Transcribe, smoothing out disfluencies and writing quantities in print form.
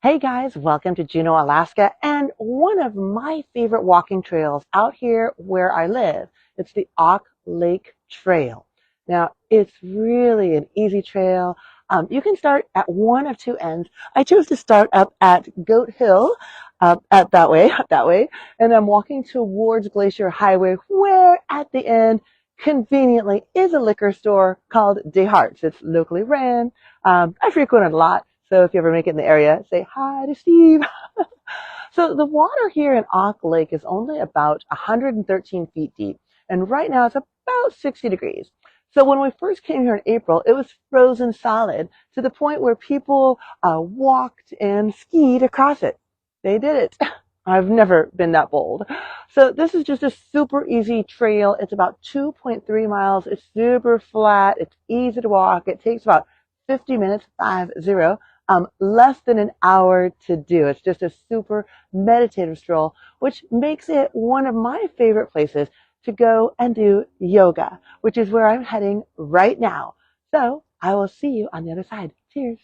Hey guys, welcome to Juneau, Alaska, and one of my favorite walking trails out here where I live. It's the Auke Lake Trail. Now, it's really an easy trail. You can start at one of two ends. I chose to start up at Goat Hill, at that way, and I'm walking towards Glacier Highway, where at the end, conveniently, is a liquor store called Des Harts. It's locally ran. I frequent it a lot. So if you ever make it in the area, say hi to Steve. So the water here in Auke Lake is only about 113 feet deep. And right now it's about 60 degrees. So when we first came here in April, it was frozen solid to the point where people walked and skied across it. They did it. I've never been that bold. So this is just a super easy trail. It's about 2.3 miles. It's super flat. It's easy to walk. It takes about 50 minutes, 50, less than an hour to do. It's just a super meditative stroll, which makes it one of my favorite places to go and do yoga, which is where I'm heading right now. So I will see you on the other side. Cheers.